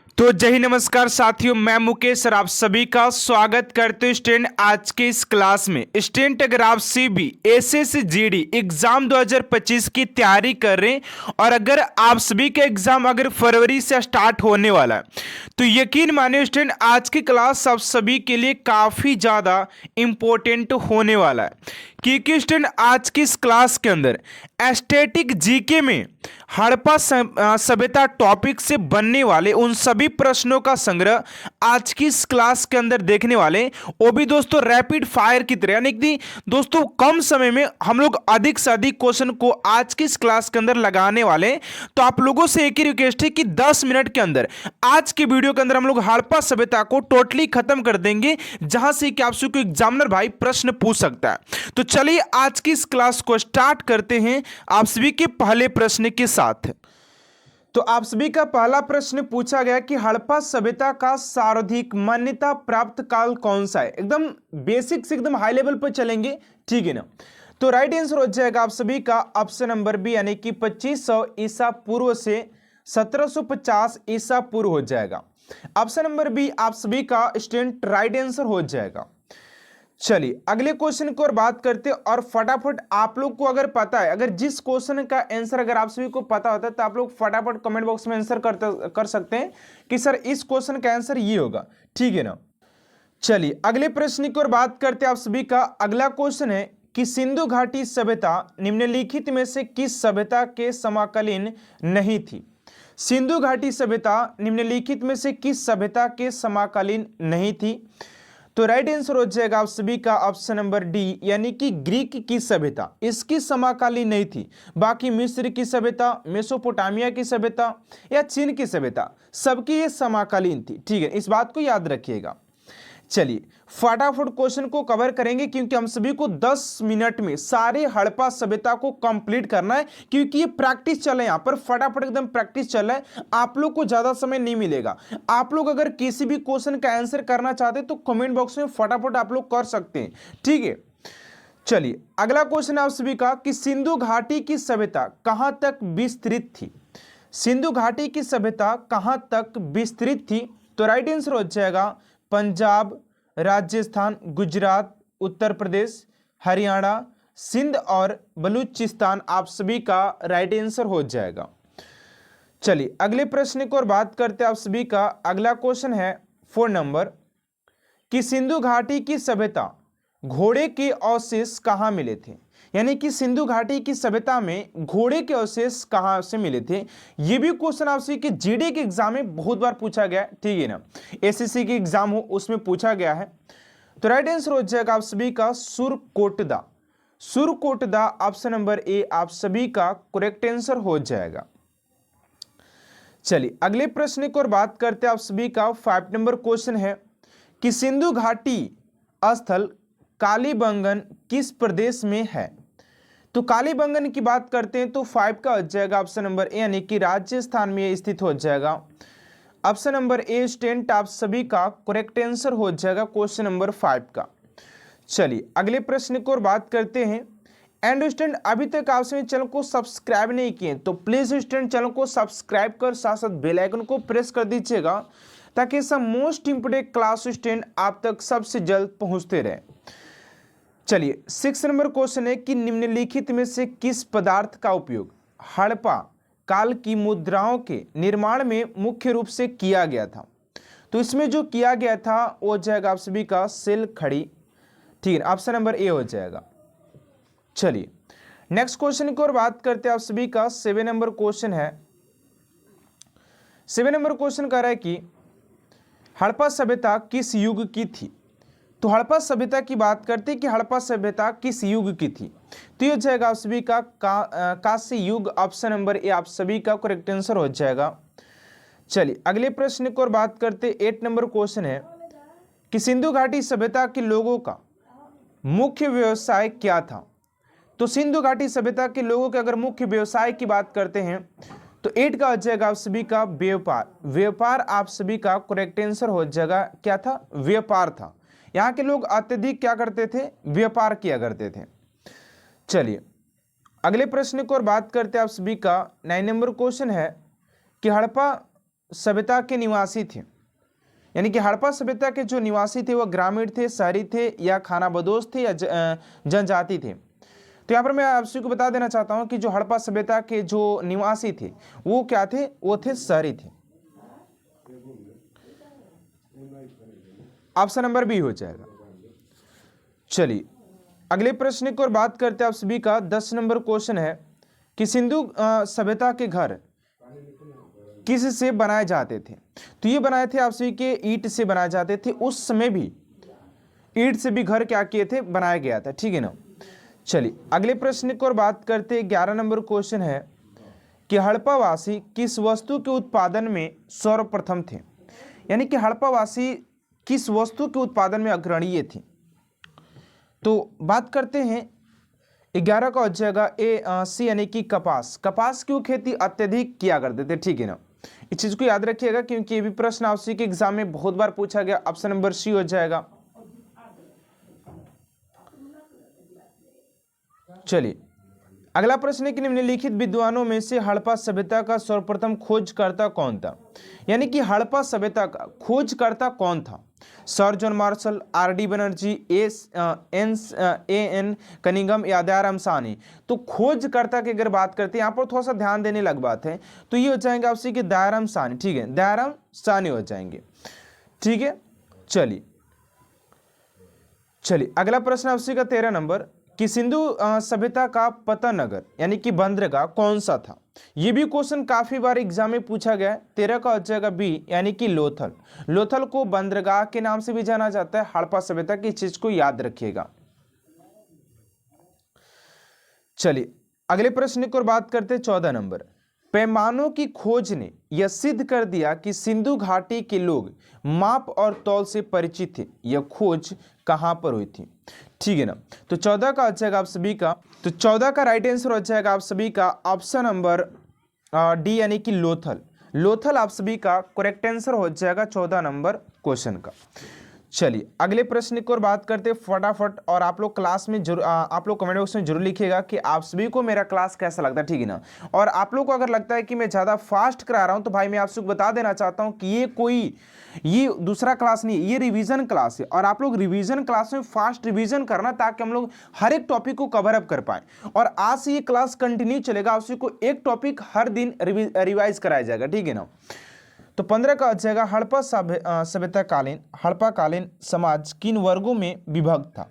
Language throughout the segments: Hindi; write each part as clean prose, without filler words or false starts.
तो जय हिंद, नमस्कार साथियों, मैं मुकेश सर आप सभी का स्वागत करते हैं स्टूडेंट आज के इस क्लास में। स्टूडेंट अगर आप सीबी एसएससी जीडी एग्जाम 2025 की तैयारी कर रहे हैं और अगर आप सभी का एग्जाम अगर फरवरी से स्टार्ट होने वाला है तो यकीन मानिए स्टूडेंट आज की क्लास आप सभी के लिए काफ़ी ज़्यादा इम्पोर्टेंट होने वाला है, क्योंकि स्टूडेंट आज की इस क्लास के अंदर स्टैटिक जीके में हड़प्पा सभ्यता टॉपिक से बनने वाले उन सभी प्रश्नों का संग्रह आज की इस क्लास के अंदर देखने वाले, वो भी दोस्तों रैपिड फायर की तरह, यानी कि दोस्तों कम समय में हम लोग अधिक से अधिक क्वेश्चन को आज की इस क्लास के अंदर लगाने वाले। तो आप लोगों से एक ही रिक्वेस्ट है कि 10 मिनट के अंदर आज के वीडियो के अंदर हम लोग हड़प्पा सभ्यता को टोटली खत्म कर देंगे, जहां से कि आपसे कोई एग्जामिनर भाई प्रश्न पूछ सकता है। तो चलिए आज की इस क्लास को स्टार्ट करते हैं आप सभी के पहले प्रश्न के साथ। तो आप सभी का पहला प्रश्न पूछा गया कि हड़प्पा सभ्यता का सर्वाधिक मान्यता प्राप्त काल कौन सा है। एकदम बेसिक से एकदम हाई लेवल पर चलेंगे, ठीक है ना। तो राइट आंसर हो जाएगा आप सभी का ऑप्शन नंबर बी, यानी कि 2500 ईसा पूर्व से 1750 ईसा पूर्व हो जाएगा। ऑप्शन नंबर बी आप सभी का स्टूडेंट राइट आंसर हो जाएगा। चलिए अगले क्वेश्चन की ओर बात करते हैं और फटाफट आप लोग को अगर पता है, अगर जिस क्वेश्चन का आंसर अगर आप सभी को पता होता है तो आप लोग फटाफट कमेंट बॉक्स में आंसर कर सकते हैं कि सर इस क्वेश्चन का आंसर ये होगा, ठीक है ना। चलिए अगले प्रश्न की ओर बात करते हैं आप सभी का। अगला क्वेश्चन है कि सिंधु घाटी सभ्यता निम्नलिखित में से किस सभ्यता के समकालीन नहीं थी। सिंधु घाटी सभ्यता निम्नलिखित में से किस सभ्यता के समकालीन नहीं थी। तो राइट आंसर हो जाएगा आप सभी का ऑप्शन नंबर डी, यानी कि ग्रीक की सभ्यता इसकी समकालीन नहीं थी। बाकी मिस्र की सभ्यता, मेसोपोटामिया की सभ्यता या चीन की सभ्यता सबकी ये समकालीन थी, ठीक है, इस बात को याद रखिएगा। चलिए फटाफट क्वेश्चन को कवर करेंगे क्योंकि हम सभी को 10 मिनट में सारे हड़प्पा सभ्यता को कंप्लीट करना है, क्योंकि ये प्रैक्टिस चल रहा है, यहाँ पर फटाफट एकदम प्रैक्टिस चल रहा है, आप लोग को ज्यादा समय नहीं मिलेगा। आप लोग अगर किसी भी क्वेश्चन का आंसर करना चाहते हैं तो कमेंट बॉक्स में फटाफट आप लोग कर सकते हैं, ठीक है। चलिए अगला क्वेश्चन आप सभी का कि सिंधु घाटी की सभ्यता कहां तक विस्तृत थी। सिंधु घाटी की सभ्यता कहां तक विस्तृत थी। तो राइट आंसर हो जाएगा पंजाब, राजस्थान, गुजरात, उत्तर प्रदेश, हरियाणा, सिंध और बलूचिस्तान आप सभी का राइट आंसर हो जाएगा। चलिए अगले प्रश्न की ओर बात करते हैं आप सभी का। अगला क्वेश्चन है 4 नंबर कि सिंधु घाटी की सभ्यता घोड़े के अवशेष कहाँ मिले थे। यानी कि सिंधु घाटी की सभ्यता में घोड़े के अवशेष कहां से मिले थे। यह भी क्वेश्चन आपसे कि जीडी के एग्जाम में बहुत बार पूछा गया है, ठीक है ना, एसएससी के एग्जाम हो उसमें पूछा गया है। तो राइट आंसर हो जाएगा आप सभी का Surkotada. Surkotada option number A आप सभी का करेक्ट आंसर हो जाएगा। चलिए अगले प्रश्न की ओर बात करते हैं आप सभी का। 5 नंबर क्वेश्चन है कि सिंधु घाटी स्थल कालीबंगन किस प्रदेश में है। तो कालीबंगन की बात करते हैं तो 5 का हो जाएगा ऑप्शन नंबर ए, यानी कि राजस्थान में स्थित हो जाएगा। ऑप्शन नंबर ए स्टूडेंट आप सभी का करेक्ट आंसर हो जाएगा क्वेश्चन नंबर 5 का। चलिए अगले प्रश्न की ओर बात करते हैं। एंड स्टूडेंट अभी तक आप सभी चैनल को सब्सक्राइब नहीं किए तो प्लीज स्टूडेंट चैनल को सब्सक्राइब कर साथ साथ बेल आइकन को प्रेस कर दीजिएगा, ताकि सब मोस्ट इंपोर्टेंट क्लास स्टूडेंट आप तक सबसे जल्द पहुंचते रहे। चलिए 6 नंबर क्वेश्चन है कि निम्नलिखित में से किस पदार्थ का उपयोग हड़प्पा काल की मुद्राओं के निर्माण में मुख्य रूप से किया गया था। तो इसमें जो किया गया था वो हो जाएगा आप सभी का सिल खड़ी, ठीक है, ऑप्शन नंबर ए हो जाएगा। चलिए नेक्स्ट क्वेश्चन की ओर बात करते हैं आप सभी का। 7 नंबर क्वेश्चन है। 7 नंबर क्वेश्चन कह रहा है कि हड़प्पा सभ्यता किस युग की थी। तो हड़प्पा सभ्यता की बात करते हैं कि हड़प्पा सभ्यता किस युग की थी। तो ये हो जाएगा आप सभी का कांस्य युग, ऑप्शन नंबर ए आप सभी का करेक्ट आंसर हो जाएगा। चलिए अगले प्रश्न की ओर बात करते हैं। 8 नंबर क्वेश्चन है कि सिंधु घाटी सभ्यता के लोगों का मुख्य व्यवसाय क्या था। तो सिंधु घाटी सभ्यता के लोगों के अगर मुख्य व्यवसाय की बात करते हैं तो 8 का हो जाएगा आप सभी का व्यापार। व्यापार आप सभी का करेक्ट आंसर हो जाएगा। क्या था? व्यापार था। यहाँ के लोग अत्यधिक क्या करते थे? व्यापार किया करते थे। चलिए अगले प्रश्न को और बात करते हैं आप सभी का। 9 नंबर क्वेश्चन है कि हड़प्पा सभ्यता के निवासी थे, यानी कि हड़प्पा सभ्यता के जो निवासी थे वह ग्रामीण थे, शहरी थे, या खानाबदोश थे, या जनजाति थे। तो यहाँ पर मैं आप सभी को बता देना चाहता हूँ कि जो हड़प्पा सभ्यता के जो निवासी थे वो क्या थे, वो थे शहरी थे। ऑप्शन नंबर बी हो जाएगा। चलिए अगले प्रश्न की ओर बात करते हैं आप सभी का। 10 नंबर क्वेश्चन है कि सिंधु सभ्यता के घर किस से बनाए जाते थे? तो ये बनाए थे आप सभी के ईंट से बनाए जाते थे। उस समय भी ईंट से भी घर क्या किए थे, बनाया गया था, ठीक है ना। चलिए अगले प्रश्न की ओर बात करते हैं। 11 नंबर क्वेश्चन है कि हड़प्पावासी किस वस्तु के उत्पादन में सर्वप्रथम थे? यानी कि हड़प्पावासी किस वस्तु के उत्पादन में अग्रणीय थे? तो बात करते हैं 11 का हो जाएगा ए सी, यानी कि कपास। कपास की खेती अत्यधिक किया करते थे, ठीक है ना। इस चीज को याद रखिएगा क्योंकि ये भी प्रश्न आपसे के एग्जाम में बहुत बार पूछा गया। ऑप्शन नंबर सी हो जाएगा। चलिए अगला प्रश्न है कि निम्नलिखित विद्वानों में से हड़प्पा सभ्यता का सर्वप्रथम खोजकर्ता कौन था? यानी कि हड़प्पा सभ्यता का खोजकर्ता कौन था? Sir John Marshall, R D. Banerjee, N Cunningham या दयाराम साहनी? तो खोजकर्ता की अगर बात करते हैं, यहाँ पर थोड़ा सा ध्यान देने लग बात है, तो ये हो जाएंगे आपसे कि दयाराम साहनी, ठीक है, दयाराम साहनी हो जाएंगे, ठीक है। चलिए अगला प्रश्न आपसे का 13 नंबर कि सिंधु सभ्यता का पतन नगर यानी कि बंदरगाह कौन सा था? ये भी क्वेश्चन काफी बार एग्जाम में पूछा गया है। 13 का हो जाएगा बी, यानी कि लोथल। लोथल को बंदरगाह के नाम से भी जाना जाता है हड़प्पा सभ्यता की, चीज को याद रखिएगा। चलिए अगले प्रश्न की ओर बात करते हैं। 14 नंबर, पैमानों की खोज ने यह सिद्ध कर दिया कि सिंधु घाटी के लोग माप और तौल से परिचित थे। यह खोज कहां पर हुई थी? ठीक है ना। तो 14 का हो जाएगा आप सभी का, तो 14 का राइट आंसर हो जाएगा आप सभी का ऑप्शन नंबर डी, यानी कि लोथल। लोथल आप सभी का करेक्ट आंसर हो जाएगा 14 नंबर क्वेश्चन का। चलिए अगले प्रश्न की ओर बात करते हैं फटाफट, और आप लोग क्लास में जरूर आप लोग कमेंट बॉक्स में जरूर लिखिएगा कि आप सभी को मेरा क्लास कैसा लगता है, ठीक है ना। और आप लोग को अगर लगता है कि मैं ज़्यादा फास्ट करा रहा हूं, तो भाई मैं आप सबको बता देना चाहता हूं कि ये दूसरा क्लास नहीं, ये रिवीजन क्लास है। और आप लोग रिवीजन क्लास में फास्ट रिवीजन करना, ताकि हम लोग हर एक टॉपिक को कवर अप कर पाए। और आज से ये क्लास कंटिन्यू चलेगा, आप सभी को एक टॉपिक हर दिन रिवाइज कराया जाएगा, ठीक है ना। तो 15 का आ जाएगा हड़प्पा सभ्यता कालीन हड़प्पा कालीन समाज किन वर्गों में विभक्त था?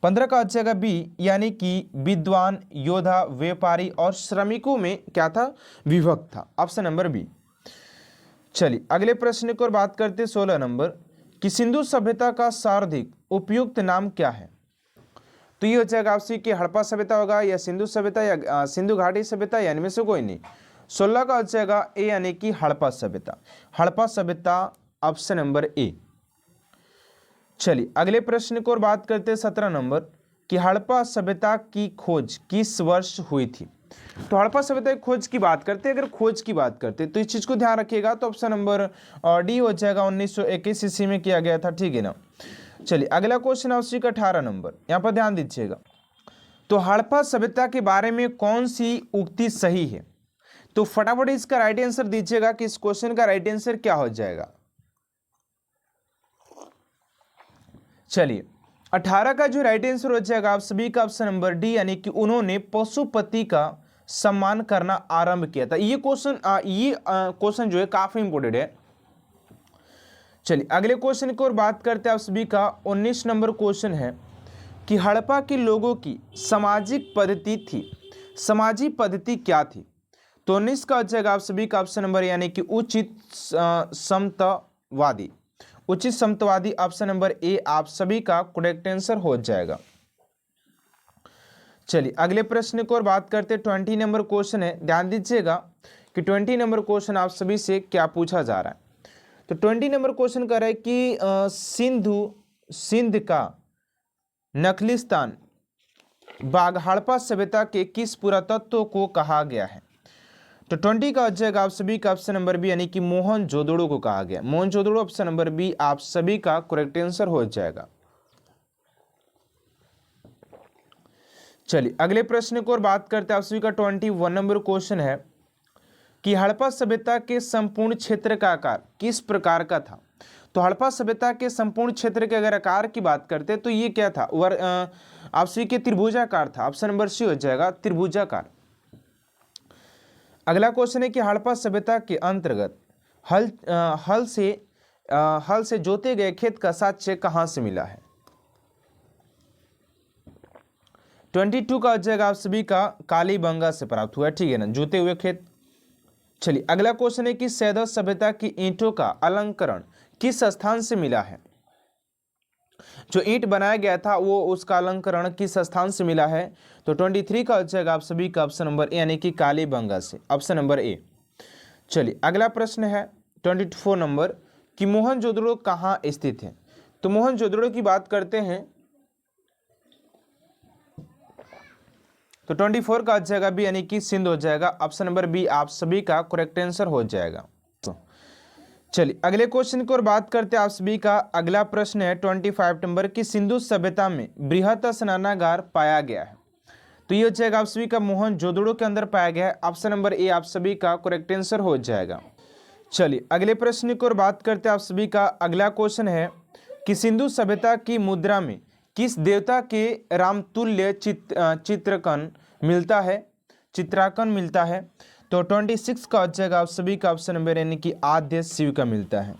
15 का आ जाएगा बी, यानी कि विद्वान, योद्धा, व्यापारी और श्रमिकों में क्या था? विभक्त था। Option number B. चलिए अगले प्रश्न की ओर बात करते हैं। 16 नंबर कि सिंधु सभ्यता का सर्वाधिक उपयुक्त नाम क्या है? तो ये हो जाएगा आपसे कि हड़प्पा सभ्यता होगा, या सिंधु सभ्यता, या सिंधु घाटी सभ्यता, या इनमें से कोई नहीं। 16 का हो जाएगा ए, यानी कि हड़प्पा सभ्यता। हड़प्पा सभ्यता ऑप्शन नंबर ए। चलिए अगले प्रश्न की ओर बात करते हैं। 17 नंबर कि हड़प्पा सभ्यता की खोज किस वर्ष हुई थी? तो हड़प्पा सभ्यता की खोज की बात करते हैं, अगर खोज की बात करते हैं तो इस चीज को ध्यान रखिएगा। तो ऑप्शन नंबर डी हो जाएगा, 1921 ईस्वी में किया गया था, ठीक है ना। चलिए अगला क्वेश्चन है का 18 नंबर, यहाँ पर ध्यान दीजिएगा। तो हड़प्पा सभ्यता के बारे में कौन सी उक्ति सही है? तो फटाफट इसका राइट आंसर दीजिएगा कि इस क्वेश्चन का राइट आंसर क्या हो जाएगा। चलिए 18 का जो राइट आंसर हो जाएगा आप सभी का ऑप्शन नंबर डी, यानी कि उन्होंने पशुपति का सम्मान करना आरंभ किया था। ये क्वेश्चन जो है काफी इंपोर्टेंट है। चलिए अगले क्वेश्चन की ओर बात करते हैं आप सभी का। 19 नंबर क्वेश्चन है कि हड़प्पा के लोगों की सामाजिक पद्धति थी, सामाजिक पद्धति क्या थी? तो 19 का हो जाएगा आप सभी का ऑप्शन नंबर, यानी कि उचित समतावादी। उचित समतावादी ऑप्शन नंबर ए आप सभी का करेक्ट आंसर हो जाएगा। चलिए अगले प्रश्न की ओर बात करते हैं। 20 नंबर क्वेश्चन है, ध्यान दीजिएगा कि 20 नंबर क्वेश्चन आप सभी से क्या पूछा जा रहा है। तो 20 नंबर क्वेश्चन कर रहा है कि सिंध का नखलिस्तान बाग हड़प्पा सभ्यता के किस पुरातत्व को कहा गया है? तो 20 का हो जाएगा आप सभी का ऑप्शन नंबर बी, यानी कि मोहनजोदड़ो को कहा गया। मोहनजोदड़ो ऑप्शन नंबर बी आप सभी का करेक्ट आंसर हो जाएगा। चलिए अगले प्रश्न की ओर बात करते हैं आप सभी का। 21 नंबर क्वेश्चन है कि हड़प्पा सभ्यता के संपूर्ण क्षेत्र का आकार किस प्रकार का था। तो हड़प्पा सभ्यता के संपूर्ण क्षेत्र के अगर आकार की बात करते तो ये क्या था, आप सी के त्रिभुजाकार था। ऑप्शन नंबर सी हो जाएगा, त्रिभुजाकार। अगला क्वेश्चन है कि हड़प्पा सभ्यता के अंतर्गत हल से जोते गए खेत का साक्ष्य कहां से मिला है। 22 का हो जाएगा आप सभी का कालीबंगा से प्राप्त हुआ है, ठीक है ना, जोते हुए खेत। चलिए अगला क्वेश्चन है कि सैंधव सभ्यता की ईंटों का अलंकरण किस स्थान से मिला है। जो ईंट बनाया गया था वो उसका अलंकरण किस स्थान से मिला है। तो 23 का हो जाएगा आप सभी का ऑप्शन नंबर ए यानी कि कालीबंगा से, ऑप्शन नंबर ए। चलिए अगला प्रश्न है 24 नंबर कि मोहनजोदड़ो कहाँ स्थित है। तो मोहनजोदड़ो की बात करते हैं तो 24 का हो जाएगा बी यानी कि सिंध हो जाएगा, ऑप्शन नंबर बी आप सभी का करेक्ट आंसर हो जाएगा। तो चलिए अगले क्वेश्चन की ओर बात करते हैं आप सभी का। अगला प्रश्न है 25 नंबर की सिंधु सभ्यता में बृहत स्नानागार पाया गया है। तो ये हो जाएगा आप सभी का मोहनजोदड़ो के अंदर पाया गया है, ऑप्शन नंबर ए आप सभी का करेक्ट आंसर हो जाएगा। चलिए अगले प्रश्न की ओर बात करते हैं आप सभी का। अगला क्वेश्चन है कि सिंधु सभ्यता की मुद्रा में किस देवता के रामतुल्य चित्रांकन मिलता है। तो 26 का हो जाएगा आप सभी का ऑप्शन नंबर यानी कि आद्य शिव का मिलता है।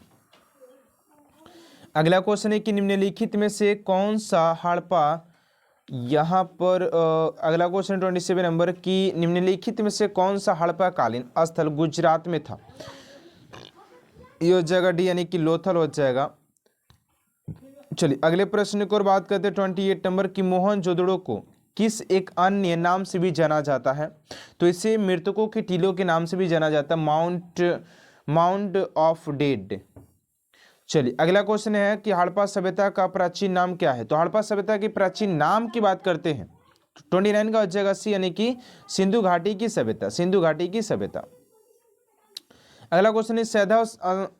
अगला क्वेश्चन है कि निम्नलिखित में से कौन सा हड़प्पा यहाँ पर अगला क्वेश्चन 27 नंबर की निम्नलिखित में से कौन सा हड़प्पा कालीन स्थल गुजरात में था। ये हो जाएगा डी यानी कि लोथल हो जाएगा। चलिए अगले प्रश्न की ओर बात करते हैं 28 नंबर की मोहनजोदड़ो को किस एक अन्य नाम से भी जाना जाता है। तो इसे मृतकों के टीलों के नाम से भी जाना जाता है, माउंट ऑफ डेड। चलिए अगला क्वेश्चन है कि हड़प्पा सभ्यता का प्राचीन नाम क्या है। तो हड़प्पा सभ्यता के प्राचीन नाम की बात करते हैं 29 का हो जाएगा सी यानी कि सिंधु घाटी की सभ्यता, सिंधु घाटी की सभ्यता। अगला क्वेश्चन है सैंधव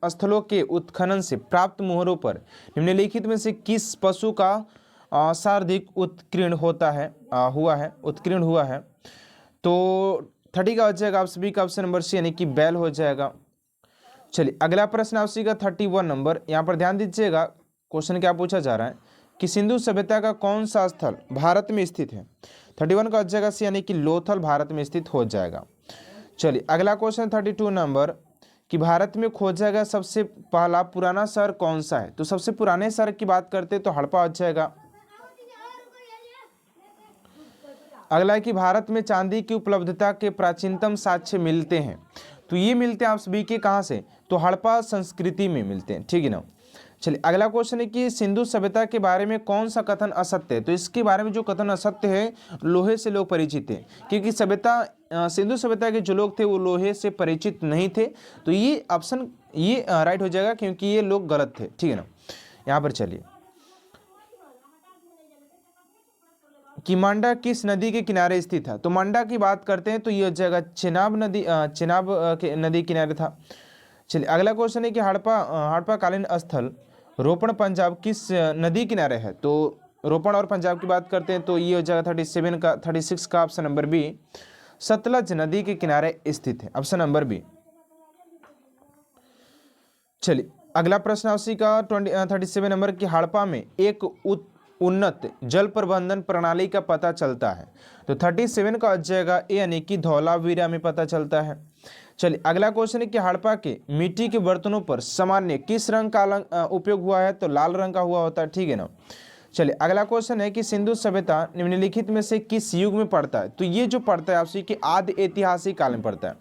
स्थलों के उत्खनन से प्राप्त मोहरों पर निम्नलिखित में से किस पशु का सर्वाधिक उत्कीर्ण उत्कीर्ण हुआ है। तो 30 का हो जाएगा आप सभी का ऑप्शन नंबर सी यानी कि बैल हो जाएगा। चलिए अगला प्रश्न आप सभी का 31 नंबर, यहाँ पर ध्यान दीजिएगा क्वेश्चन क्या पूछा जा रहा है कि सिंधु सभ्यता का कौन सा स्थल भारत में स्थित है। 31 का हो जाएगा सी यानी कि लोथल भारत में स्थित हो जाएगा। चलिए अगला क्वेश्चन 32 नंबर कि भारत में खोजा गया सबसे पहला पुराना शहर कौन सा है। तो सबसे पुराने शहर की बात करते तो हड़प्पा हो जाएगा। अगला है कि भारत में चांदी की उपलब्धता के प्राचीनतम साक्ष्य मिलते हैं। तो ये मिलते हैं आप सभी के कहाँ से, तो हड़प्पा संस्कृति में मिलते हैं, ठीक है ना। चलिए अगला क्वेश्चन है कि सिंधु सभ्यता के बारे में कौन सा कथन असत्य है। तो इसके बारे में जो कथन असत्य है, लोहे से लोग परिचित हैं, क्योंकि सिंधु सभ्यता के जो लोग थे वो लोहे से परिचित नहीं थे। तो ये ऑप्शन ये राइट हो जाएगा क्योंकि ये लोग गलत थे, ठीक है ना। यहाँ पर चलिए कि मांडा किस नदी के किनारे स्थित है। तो मांडा की बात करते हैं तो ये हो जाएगा चेनाब नदी किनारे था। चलिए अगला क्वेश्चन है कि हड़प्पा कालीन स्थल रोपण पंजाब किस नदी किनारे है। तो रोपण और पंजाब की बात करते हैं तो ये हो जाएगा 36 का ऑप्शन नंबर बी सतलज नदी के किनारे स्थित है, ऑप्शन नंबर बी। चलिए अगला प्रश्न उसी का 37 नंबर की हड़प्पा में एक उन्नत जल प्रबंधन प्रणाली का पता चलता है। तो 37 का हो जाएगा ए यानी कि धौलावीरा में पता चलता है। चलिए अगला क्वेश्चन है कि हड़प्पा के मिट्टी के बर्तनों पर सामान्य किस रंग का उपयोग हुआ है। तो लाल रंग का हुआ होता है, ठीक है ना। चलिए अगला क्वेश्चन है कि सिंधु सभ्यता निम्नलिखित में से किस युग में पड़ता है। तो ये जो पड़ता है आपसे कि आदि ऐतिहासिक काल में पड़ता है,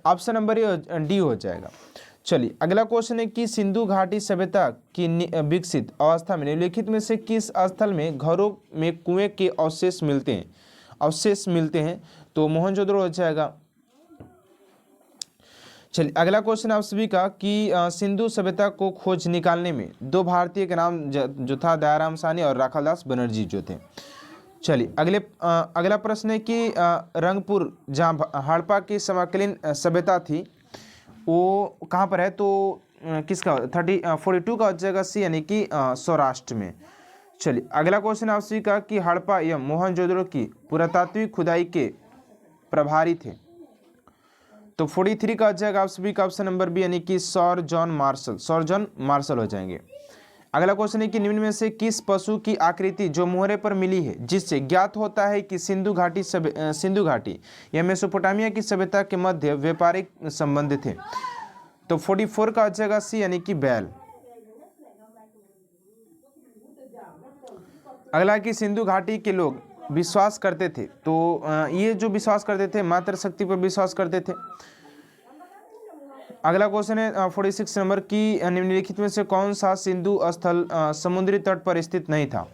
ऑप्शन नंबर डी हो जाएगा। चलिए अगला क्वेश्चन है कि सिंधु घाटी सभ्यता की विकसित अवस्था में निम्नलिखित में से किस स्थल में घरों में कुएं के अवशेष मिलते हैं। तो मोहनजोदड़ो हो जाएगा। चलिए अगला क्वेश्चन आप सभी का कि सिंधु सभ्यता को खोज निकालने में दो भारतीय के नाम जो था दयाराम साहनी और राखालदास बनर्जी जो थे। चलिए अगला प्रश्न है कि रंगपुर जहाँ हड़प्पा की समकालीन सभ्यता थी वो कहाँ पर है। तो किसका 42 का हो जाएगा सी यानी कि सौराष्ट्र में। चलिए अगला क्वेश्चन आप सभी का कि हड़प्पा एवं मोहनजोदड़ो की पुरातात्विक खुदाई के प्रभारी थे। तो 43 का आ जाएगा आप सभी का ऑप्शन नंबर बी, यानी कि sir John martial, sir John martial हो जाएंगे। अगला क्वेश्चन है कि निम्न में से किस पशु की आकृति जो मोहरे पर मिली है जिससे ज्ञात होता है कि सिंधु घाटी या मेसोपोटामिया की सभ्यता के मध्य व्यापारिक संबंध थे। तो 44 का आ जाएगा सी, यानी कि बैल। अगला कि सिंधु घाटी के लोग विश्वास करते थे, तो ये जो विश्वास करते थे मातृ शक्ति पर विश्वास करते थे। अगला क्वेश्चन है 46 नंबर की निम्नलिखित में से कौन सा सिंधु स्थल समुद्री तट पर स्थित नहीं था।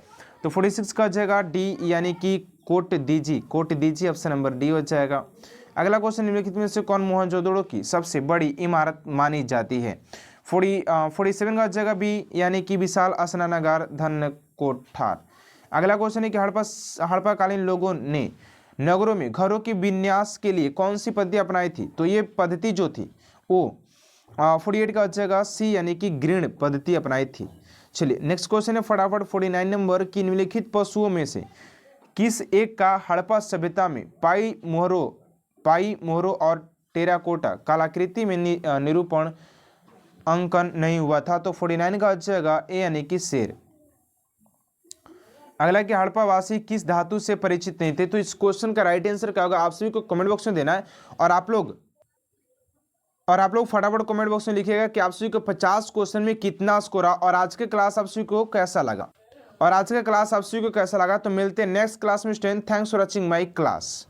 तो 46 का जाएगा डी, यानी कि कोट दीजी ऑप्शन नंबर डी हो जाएगा। अगला क्वेश्चन निम्नलिखित में से कौन मोहनजोदड़ो की सबसे बड़ी इमारत मानी जाती है। 47 का जाएगा बी, यानी कि विशाल स्नानागार धन कोठार। अगला क्वेश्चन है कि हड़प्पाकालीन लोगों ने नगरों में घरों की विन्यास के लिए कौन सी पद्धति अपनाई थी। तो ये पद्धति जो थी वो 48 का जाएगा सी, यानी कि ग्रीण पद्धति अपनाई थी। चलिए नेक्स्ट क्वेश्चन है फटाफट 49 नंबर की निम्नलिखित पशुओं में से किस एक का हड़प्पा सभ्यता में पाई मोहरों और टेराकोटा कलाकृति में निरूपण अंकन नहीं हुआ था। तो 49 का जाएगा ए, यानी कि शेर। अगला कि हड़प्पावासी किस धातु से परिचित नहीं थे। तो इस क्वेश्चन का राइट आंसर क्या होगा आप सभी को कमेंट बॉक्स में देना है, और आप लोग फटाफट कमेंट बॉक्स में लिखिएगा कि आप सभी को 50 क्वेश्चन में कितना स्कोर आ, और आज के क्लास आप सभी को कैसा लगा। तो मिलते हैं नेक्स्ट क्लास में। Student, thanks for watching my class.